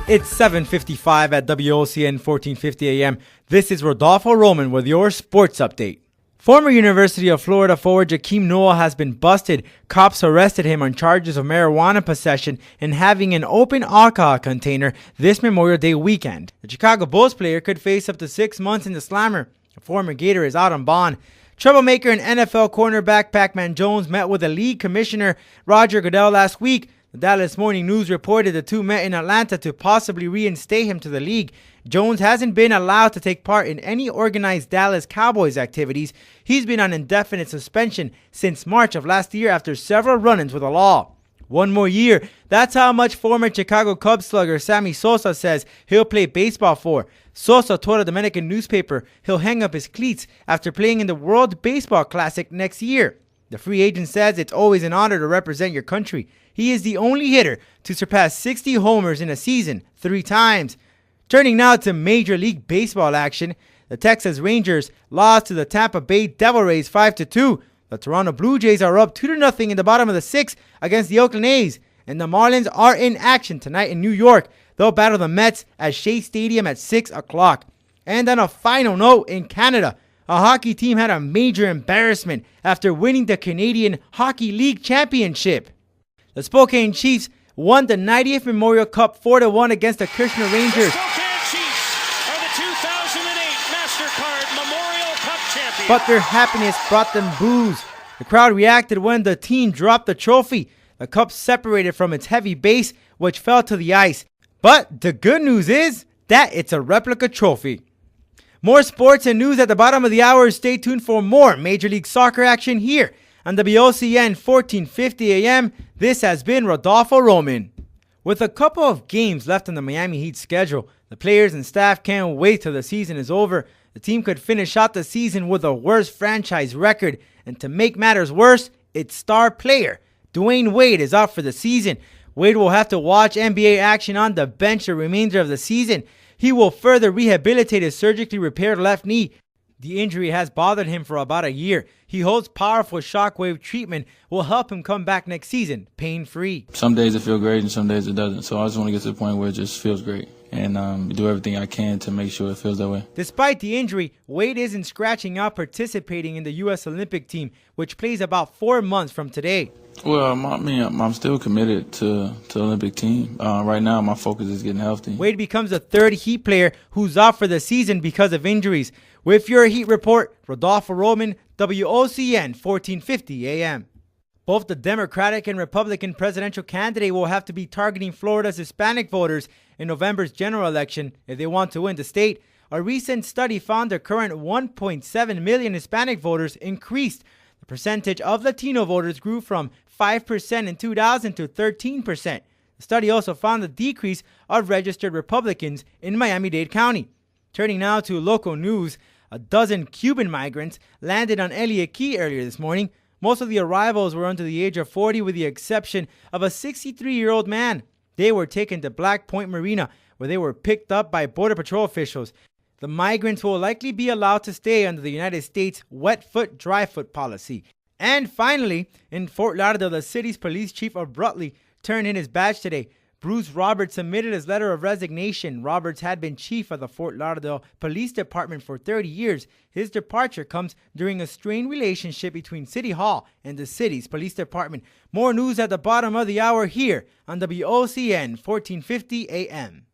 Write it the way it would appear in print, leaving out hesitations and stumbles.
It's 7:55 at WOCN 1450 AM. This is Rodolfo Roman with your sports update. Former University of Florida forward Jakeem Noel has been busted. Cops arrested him on charges of marijuana possession and having an open alcohol container this Memorial Day weekend. The Chicago Bulls player could face up to 6 months in the slammer. The former Gator is out on bond. Troublemaker and NFL cornerback Pac-Man Jones met with the league commissioner Roger Goodell last week. The Dallas Morning News reported the two met in Atlanta to possibly reinstate him to the league. Jones hasn't been allowed to take part in any organized Dallas Cowboys activities. He's been on indefinite suspension since March of last year after several run-ins with the law. One more year, that's how much former Chicago Cubs slugger Sammy Sosa says he'll play baseball for. Sosa told a Dominican newspaper he'll hang up his cleats after playing in the World Baseball Classic next year. The free agent says it's always an honor to represent your country. He is the only hitter to surpass 60 homers in a season 3 times. Turning now to Major League Baseball action, the Texas Rangers lost to the Tampa Bay Devil Rays 5-2. The Toronto Blue Jays are up 2-0 in the bottom of the 6th against the Oakland A's. And the Marlins are in action tonight in New York. They'll battle the Mets at Shea Stadium at 6 o'clock. And on a final note, in Canada, a hockey team had a major embarrassment after winning the Canadian Hockey League Championship. The Spokane Chiefs won the 90th Memorial Cup 4-1 against the Kitchener Rangers. The Spokane Chiefs are the 2008 MasterCard Memorial Cup champions. But their happiness brought them booze. The crowd reacted when the team dropped the trophy. The cup separated from its heavy base, which fell to the ice. But the good news is that it's a replica trophy. More sports and news at the bottom of the hour. Stay tuned for more Major League Soccer action here on WOCN 1450 AM. This has been Rodolfo Roman. With a couple of games left on the Miami Heat schedule, the players and staff can't wait till the season is over. The team could finish out the season with a worst franchise record. And to make matters worse, its star player, Dwayne Wade, is out for the season. Wade will have to watch NBA action on the bench the remainder of the season. He will further rehabilitate his surgically repaired left knee. The injury has bothered him for about a year. He hopes powerful shockwave treatment will help him come back next season pain-free. Some days it feels great and some days it doesn't. So I just want to get to the point where it just feels great and do everything I can to make sure it feels that way. Despite the injury, Wade isn't scratching out participating in the U.S. Olympic team, which plays about 4 months from today. Well, I'm still committed to the Olympic team. Right now, my focus is getting healthy. Wade becomes the third Heat player who's out for the season because of injuries. With your Heat report, Rodolfo Roman, WOCN 1450 AM. Both the Democratic and Republican presidential candidate will have to be targeting Florida's Hispanic voters in November's general election if they want to win the state. A recent study found the current 1.7 million Hispanic voters increased. The percentage of Latino voters grew from 5% in 2000 to 13%. The study also found a decrease of registered Republicans in Miami-Dade County. Turning now to local news, a dozen Cuban migrants landed on Elliott Key earlier this morning. Most of the arrivals were under the age of 40 with the exception of a 63-year-old man. They were taken to Black Point Marina where they were picked up by Border Patrol officials. The migrants will likely be allowed to stay under the United States wet foot, dry foot policy. And finally, in Fort Lauderdale, the city's police chief abruptly turned in his badge today. Bruce Roberts submitted his letter of resignation. Roberts had been chief of the Fort Lauderdale Police Department for 30 years. His departure comes during a strained relationship between City Hall and the city's police department. More news at the bottom of the hour here on WOCN 1450 AM.